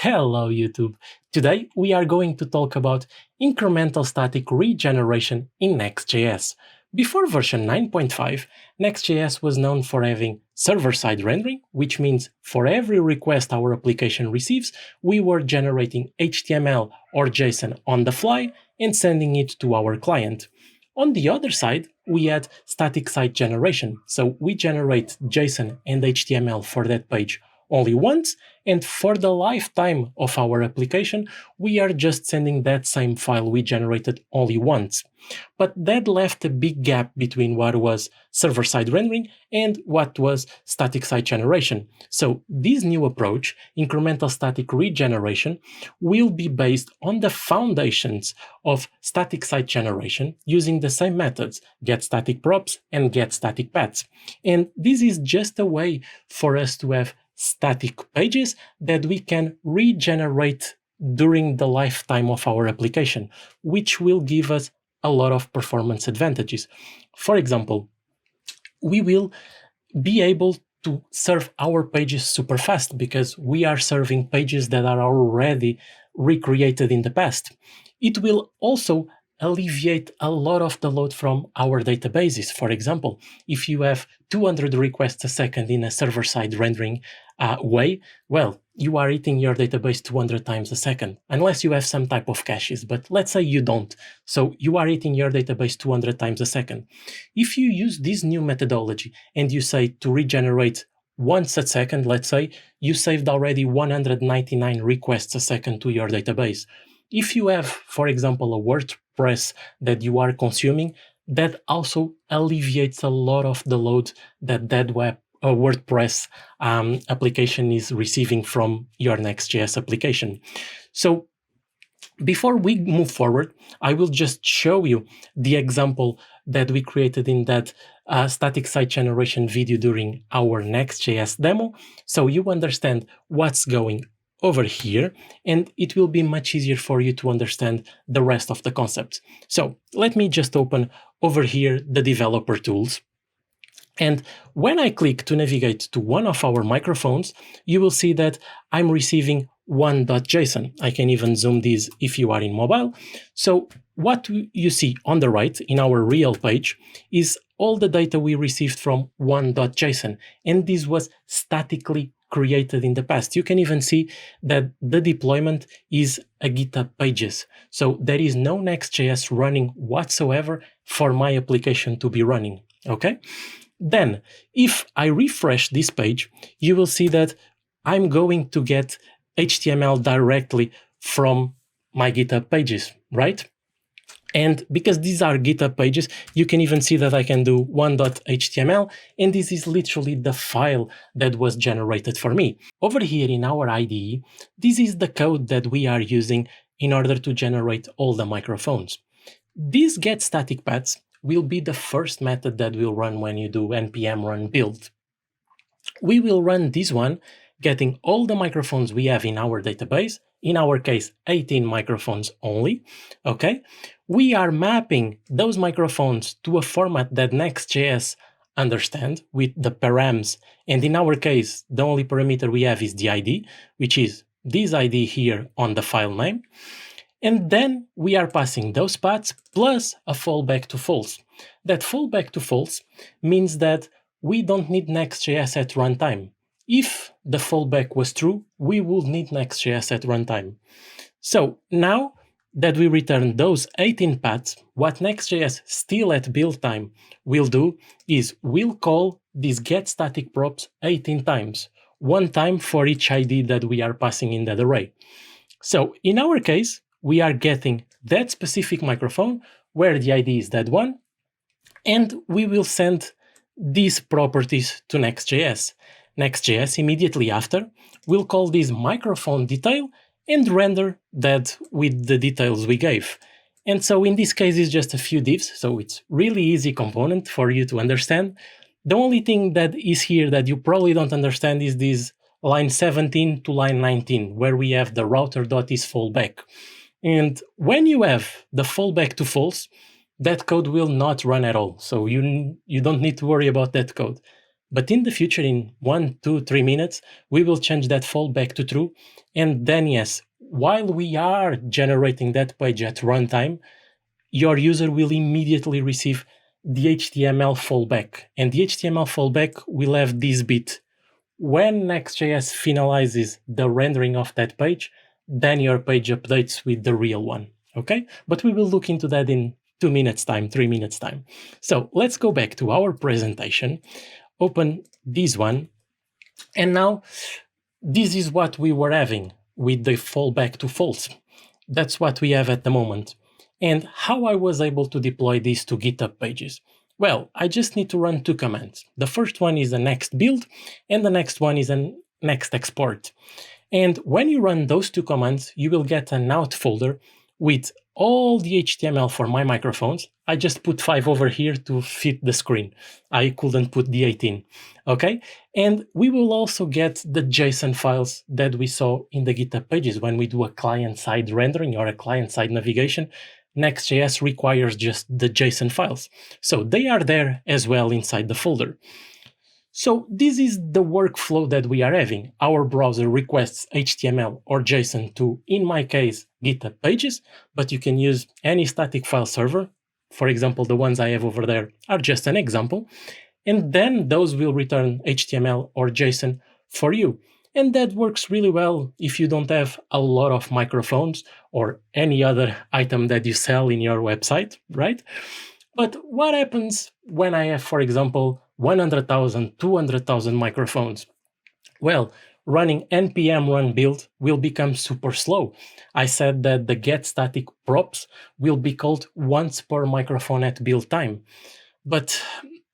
Hello YouTube! Today we are going to talk about incremental static regeneration in Next.js. Before version 9.5, Next.js was known for having server-side rendering, which means for every request our application receives, we were generating HTML or JSON on the fly and sending it to our client. On the other side, we had static site generation, so we generate JSON and HTML for that page only once, and for the lifetime of our application, we are just sending that same file we generated only once. But that left a big gap between what was server-side rendering and what was static site generation. So this new approach, incremental static regeneration, will be based on the foundations of static site generation using the same methods, getStaticProps and getStaticPaths. And this is just a way for us to have static pages that we can regenerate during the lifetime of our application, which will give us a lot of performance advantages. For example, we will be able to serve our pages super fast because we are serving pages that are already recreated in the past. It will also alleviate a lot of the load from our databases. For example, if you have 200 requests a second in a server-side rendering way, well, you are eating your database 200 times a second, unless you have some type of caches, but let's say you don't. So you are eating your database 200 times a second. If you use this new methodology and you say to regenerate once a second, let's say, you saved already 199 requests a second to your database. If you have, for example, a WordPress that you are consuming, that also alleviates a lot of the load that WordPress application is receiving from your Next.js application. So before we move forward, I will just show you the example that we created in that static site generation video during our Next.js demo, so you understand what's going over here, and it will be much easier for you to understand the rest of the concept. So let me just open over here the developer tools. And when I click to navigate to one of our microphones, you will see that I'm receiving one.json. I can even zoom this if you are in mobile. So what you see on the right in our real page is all the data we received from one.json. And this was statically created in the past. You can even see that the deployment is a Github Pages. So there is no Next.js running whatsoever for my application to be running, okay? Then, if I refresh this page, you will see that I'm going to get HTML directly from my GitHub pages, right? And because these are GitHub pages, you can even see that I can do one.html, and this is literally the file that was generated for me. Over here in our IDE, this is the code that we are using in order to generate all the microphones. This getStaticPaths will be the first method that will run when you do npm run build. We will run this one, getting all the microphones we have in our database, in our case 18 microphones only, okay? We are mapping those microphones to a format that Next.js understands with the params, and in our case, the only parameter we have is the ID, which is this ID here on the file name. And then we are passing those paths plus a fallback to false. That fallback to false means that we don't need Next.js at runtime. If the fallback was true, we would need Next.js at runtime. So now that we return those 18 paths, what Next.js still at build time will do is we'll call this getStaticProps 18 times, one time for each ID that we are passing in that array. So in our case, we are getting that specific microphone where the ID is that one, and we will send these properties to Next.js. Next.js immediately after will call this microphone detail and render that with the details we gave. And so in this case, it's just a few divs, so it's really easy component for you to understand. The only thing that is here that you probably don't understand is this line 17 to line 19, where we have the router.isFallback. And when you have the fallback to false, that code will not run at all. So you don't need to worry about that code. But in the future, in 1, 2, 3 minutes, we will change that fallback to true. And then yes, while we are generating that page at runtime, your user will immediately receive the HTML fallback. And the HTML fallback will have this bit. When Next.js finalizes the rendering of that page, then your page updates with the real one, okay? But we will look into that in 2 minutes time, 3 minutes time. So let's go back to our presentation, open this one, and now this is what we were having with the fallback to false. That's what we have at the moment. And how I was able to deploy this to GitHub Pages? Well, I just need to run 2 commands. The first one is a next build, and the next one is a next export. And when you run those 2 commands, you will get an out folder with all the HTML for my microphones. I just put 5 over here to fit the screen. I couldn't put the 18, okay? And we will also get the JSON files that we saw in the GitHub Pages when we do a client-side rendering or a client-side navigation. Next.js requires just the JSON files. So they are there as well inside the folder. So this is the workflow that we are having. Our browser requests HTML or JSON to, in my case, GitHub Pages, but you can use any static file server. For example, the ones I have over there are just an example. And then those will return HTML or JSON for you. And that works really well if you don't have a lot of microphones or any other item that you sell in your website, right? But what happens when I have, for example, 100,000, 200,000 microphones? Well, running npm run build will become super slow. I said that the getStaticProps will be called once per microphone at build time. But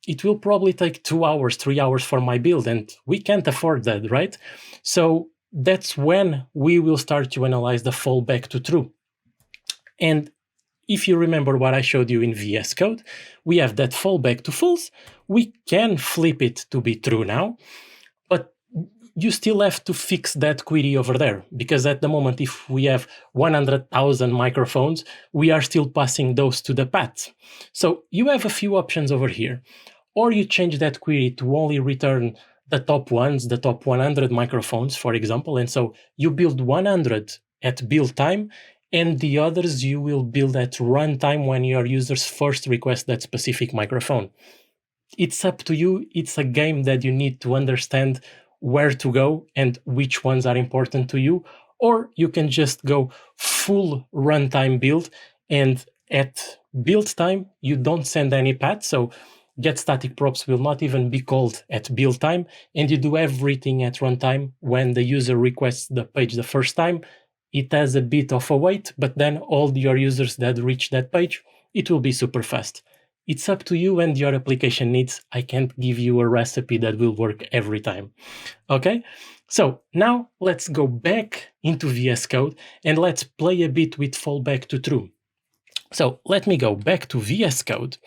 it will probably take 2 hours, 3 hours for my build, and we can't afford that, right? So that's when we will start to analyze the fallback to true. And if you remember what I showed you in VS Code, we have that fallback to false. We can flip it to be true now, but you still have to fix that query over there, because at the moment, if we have 100,000 microphones, we are still passing those to the paths. So you have a few options over here. Or you change that query to only return the top ones, the top 100 microphones, for example. And so you build 100 at build time, and the others you will build at runtime when your users first request that specific microphone. It's up to you. It's a game that you need to understand where to go and which ones are important to you. Or you can just go full runtime build, and at build time, you don't send any path. So getStaticProps will not even be called at build time, and you do everything at runtime. When the user requests the page the first time, it has a bit of a wait, but then all your users that reach that page, it will be super fast. It's up to you and your application needs. I can't give you a recipe that will work every time. Okay, so now let's go back into VS Code and let's play a bit with fallback to true. So let me go back to VS Code,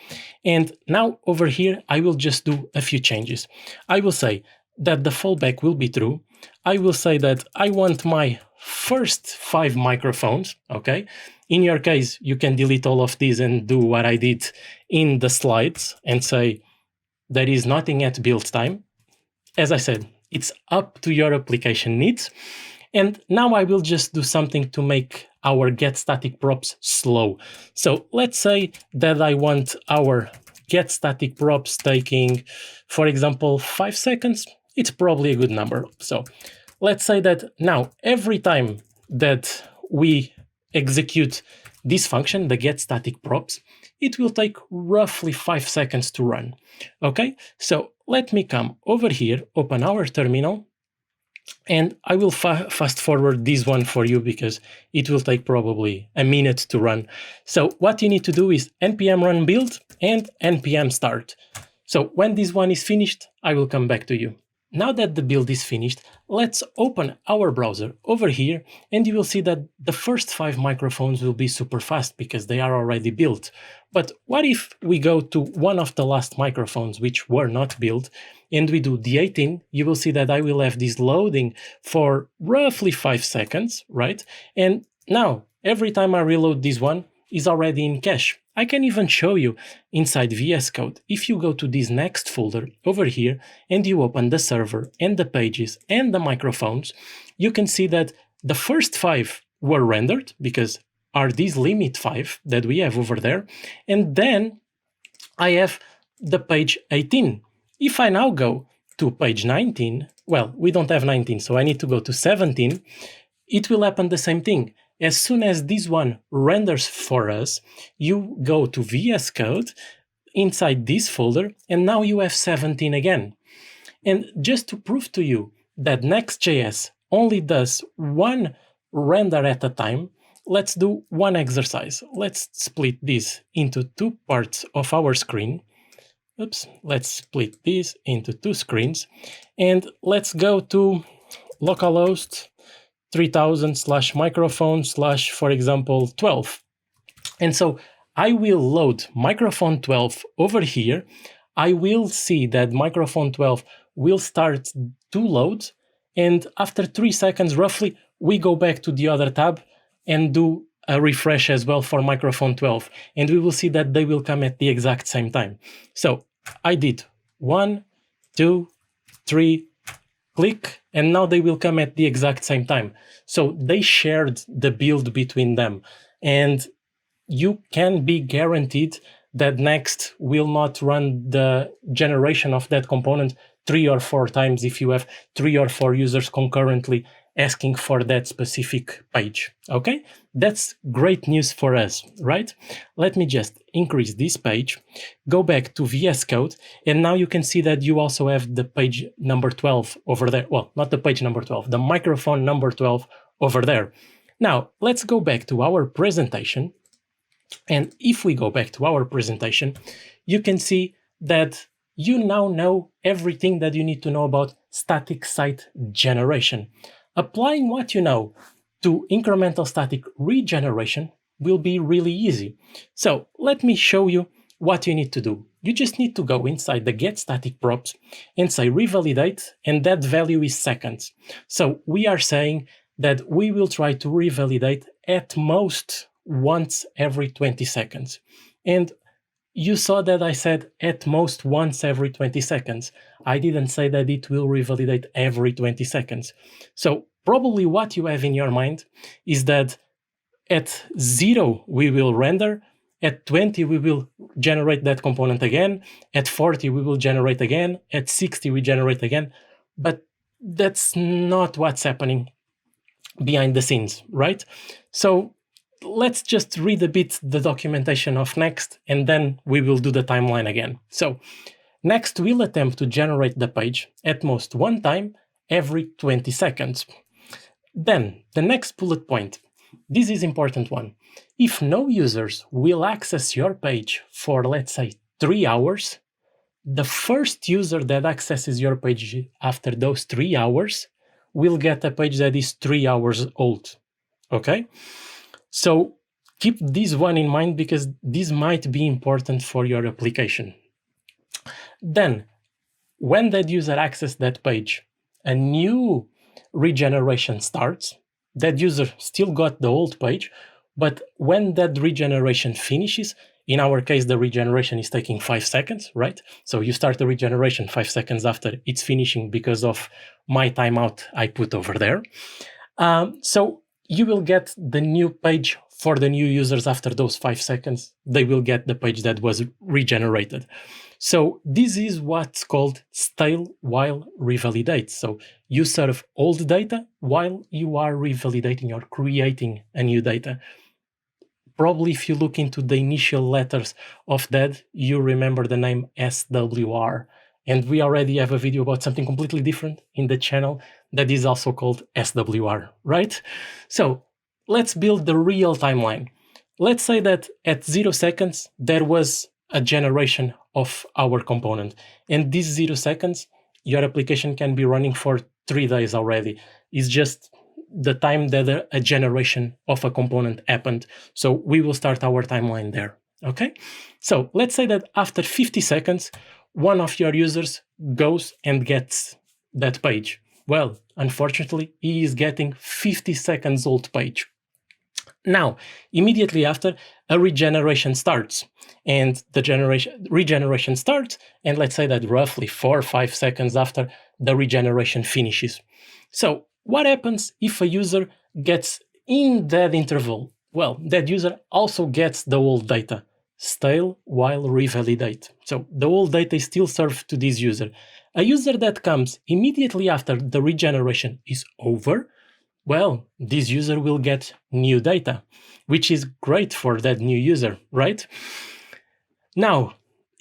and now over here I will just do a few changes. I will say that the fallback will be true. I will say that I want my first 5 microphones, okay? In your case, you can delete all of these and do what I did in the slides and say there is nothing at build time. As I said, it's up to your application needs. And now I will just do something to make our getStaticProps slow. So let's say that I want our getStaticProps taking, for example, 5 seconds. It's probably a good number. So let's say that now every time that we execute this function, the getStaticProps, it will take roughly 5 seconds to run. Okay, so let me come over here, open our terminal, and I will fast forward this one for you because it will take probably a minute to run. So what you need to do is npm run build and npm start. So when this one is finished, I will come back to you. Now that the build is finished, let's open our browser over here, and you will see that the first 5 microphones will be super fast because they are already built. But what if we go to one of the last microphones which were not built, and we do the 18, you will see that I will have this loading for roughly 5 seconds, right? And now, every time I reload this one, is already in cache. I can even show you inside VS Code. If you go to this next folder over here and you open the server and the pages and the microphones, you can see that the first 5 were rendered because are these limit 5 that we have over there. And then I have the page 18. If I now go to page 19, well, we don't have 19, so I need to go to 17, it will happen the same thing. As soon as this one renders for us, you go to VS Code inside this folder, and now you have 17 again. And just to prove to you that Next.js only does one render at a time, let's do one exercise. Let's split this into 2 parts of our screen. Oops, let's split this into 2 screens. And let's go to localhost 3000/microphone/ for example 12. And so I will load microphone 12 over here. I will see that microphone 12 will start to load, and after 3 seconds roughly we go back to the other tab and do a refresh as well for microphone 12, and we will see that they will come at the exact same time. So I did 1, 2, 3, click, and now they will come at the exact same time. So they shared the build between them, and you can be guaranteed that Next will not run the generation of that component 3 or 4 times if you have 3 or 4 users concurrently asking for that specific page. Okay, that's great news for us, right? Let me just increase this page, go back to VS Code, and now you can see that you also have the page number 12 over there. Well, not the page number 12, the microphone number 12 over there. Now, let's go back to our presentation. And if we go back to our presentation, you can see that you now know everything that you need to know about static site generation. Applying what you know to incremental static regeneration will be really easy. So let me show you what you need to do. You just need to go inside the getStaticProps and say revalidate, and that value is seconds. So we are saying that we will try to revalidate at most once every 20 seconds. And you saw that I said at most once every 20 seconds. I didn't say that it will revalidate every 20 seconds. So probably what you have in your mind is that at 0 we will render, at 20 we will generate that component again, at 40 we will generate again, at 60 we generate again, but that's not what's happening behind the scenes, right? So let's just read a bit the documentation of Next, and then we will do the timeline again. So Next will attempt to generate the page at most 1 time every 20 seconds. Then the next bullet point, this is important one. If no users will access your page for, let's say, 3 hours, the first user that accesses your page after those 3 hours will get a page that is 3 hours old, okay? So keep this one in mind because this might be important for your application. Then, when that user accesses that page, a new regeneration starts. That user still got the old page, but when that regeneration finishes, in our case, the regeneration is taking 5 seconds, right? So you start the regeneration 5 seconds after it's finishing because of my timeout I put over there. So you will get the new page for the new users after those 5 seconds. They will get the page that was regenerated. So this is what's called stale while revalidate. So you serve old data while you are revalidating or creating a new data. Probably if you look into the initial letters of that, you remember the name SWR. And we already have a video about something completely different in the channel that is also called SWR, right? So let's build the real timeline. Let's say that at 0 seconds, there was a generation of our component. And these 0 seconds, your application can be running for 3 days already. It's just the time that a generation of a component happened. So we will start our timeline there, okay? So let's say that after 50 seconds, one of your users goes and gets that page. Well, unfortunately, he is getting 50 seconds old page. Now, immediately after, a regeneration starts, and the regeneration starts, and let's say that roughly 4 or 5 seconds after, the regeneration finishes. So what happens if a user gets in that interval? Well, that user also gets the old data, stale while revalidate. So the old data is still served to this user. A user that comes immediately after the regeneration is over, well, this user will get new data, which is great for that new user, right? Now,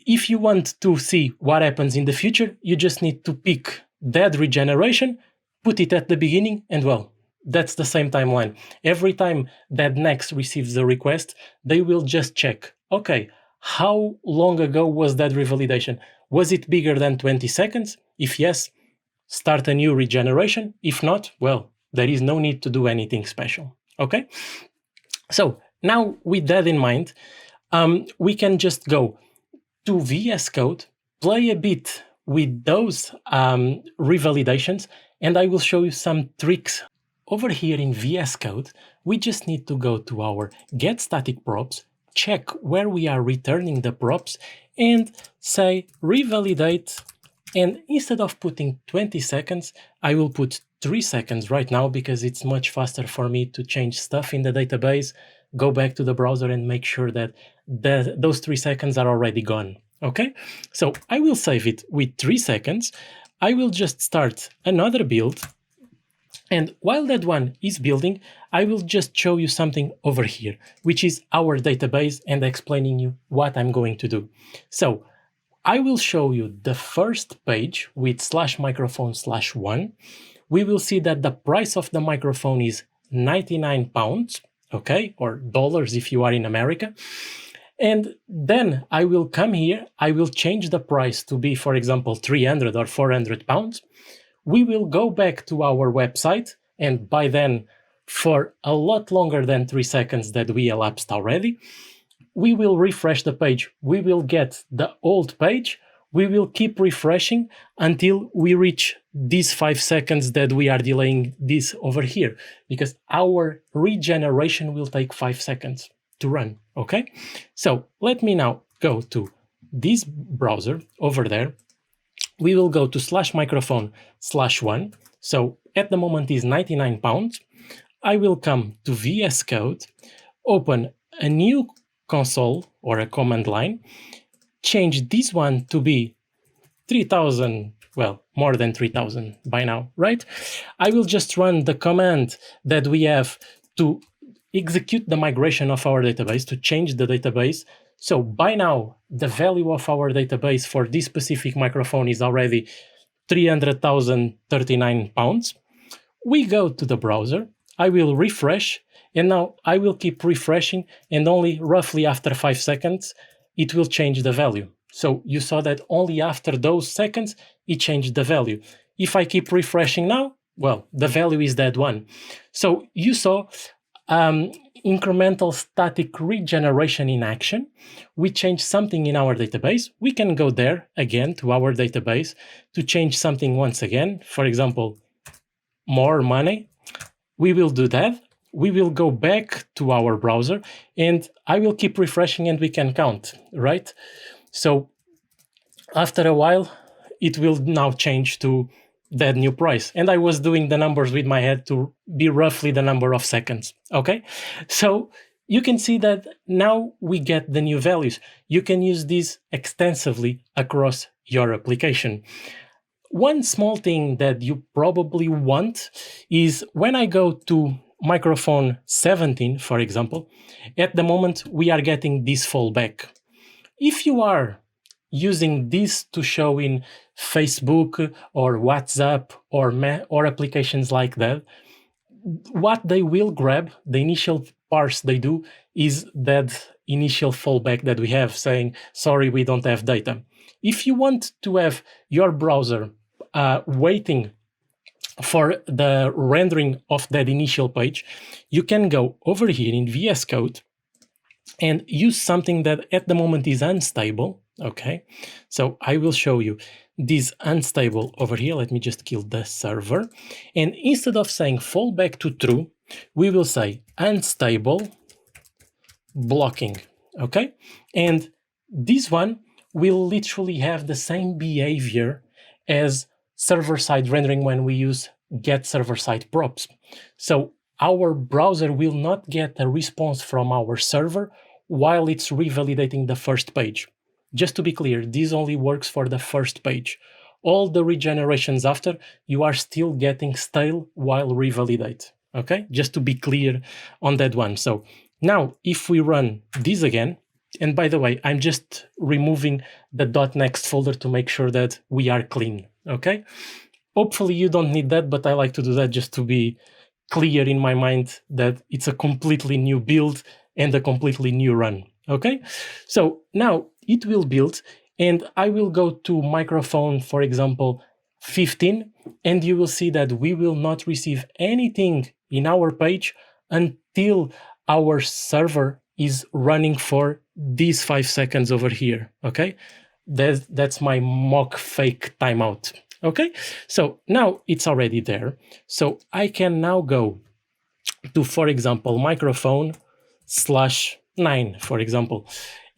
if you want to see what happens in the future, you just need to pick that regeneration, put it at the beginning, and well, that's the same timeline. Every time that Next receives a request, they will just check, okay, how long ago was that revalidation? Was it bigger than 20 seconds? If yes, start a new regeneration. If not, well, there is no need to do anything special, okay? So now with that in mind, we can just go to VS Code, play a bit with those revalidations, and I will show you some tricks. Over here in VS Code, we just need to go to our getStaticProps, check where we are returning the props, and say revalidate. And instead of putting 20 seconds, I will put 3 seconds right now because it's much faster for me to change stuff in the database, go back to the browser and make sure that those 3 seconds are already gone. Okay, so I will save it with 3 seconds. I will just start another build. And while that one is building, I will just show you something over here, which is our database and explaining you what I'm going to do. So I will show you the first page with /microphone/1. We will see that the price of the microphone is 99 pounds, okay, or dollars if you are in America. And then I will come here, I will change the price to be, for example, 300 or 400 pounds. We will go back to our website, and by then, for a lot longer than 3 seconds that we elapsed already, we will refresh the page. We will get the old page. We will keep refreshing until we reach these 5 seconds that we are delaying this over here, because our regeneration will take 5 seconds to run, okay? So let me now go to this browser over there. We will go to /microphone/1. So at the moment is 99 pounds. I will come to VS Code, open a new console or a command line, change this one to be 3000, well, more than 3000 by now, right? I will just run the command that we have to execute the migration of our database, to change the database. So by now, the value of our database for this specific microphone is already 300,039 pounds. We go to the browser, I will refresh, and now I will keep refreshing, and only roughly after 5 seconds, it will change the value. So you saw that only after those seconds, it changed the value. If I keep refreshing now, well, the value is that one. So you saw incremental static regeneration in action. We change something in our database. We can go there again to our database to change something once again. For example, more money. We will do that. We will go back to our browser and I will keep refreshing and we can count, right? So after a while, it will now change to that new price. And I was doing the numbers with my head to be roughly the number of seconds, okay? So you can see that now we get the new values. You can use this extensively across your application. One small thing that you probably want is when I go to microphone 17, for example, at the moment we are getting this fallback. If you are using this to show in Facebook or WhatsApp or applications like that, what they will grab, the initial parse they do, is that initial fallback that we have saying, sorry, we don't have data. If you want to have your browser waiting for the rendering of that initial page, you can go over here in VS Code and use something that at the moment is unstable. Okay, so I will show you this unstable over here. Let me just kill the server. And instead of saying fallback to true, we will say unstable blocking, okay? And this one will literally have the same behavior as server-side rendering when we use getStaticProps. So our browser will not get a response from our server while it's revalidating the first page. Just to be clear, this only works for the first page. All the regenerations after, you are still getting stale while revalidate, okay? Just to be clear on that one. So now, if we run this again, and by the way, I'm just removing the .next folder to make sure that we are clean, okay? Hopefully you don't need that, but I like to do that just to be clear in my mind that it's a completely new build and a completely new run, okay? So now it will build, and I will go to microphone, for example, 15, and you will see that we will not receive anything in our page until our server is running for these 5 seconds over here, okay? That's my mock fake timeout, okay? So now it's already there. So I can now go to, for example, microphone /9, for example.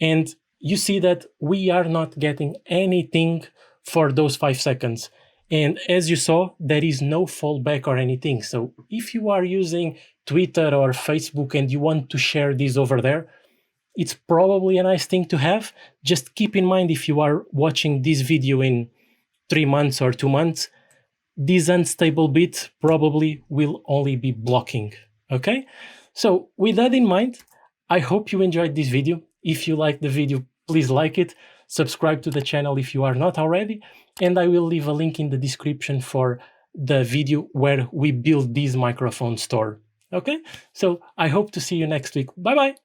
And you see that we are not getting anything for those 5 seconds. And as you saw, there is no fallback or anything. So if you are using Twitter or Facebook and you want to share this over there, it's probably a nice thing to have. Just keep in mind, if you are watching this video in 3 months or 2 months, this unstable bit probably will only be blocking, okay? So with that in mind, I hope you enjoyed this video. If you liked the video, please like it, subscribe to the channel if you are not already, and I will leave a link in the description for the video where we build this microphone store. Okay, so I hope to see you next week. Bye-bye.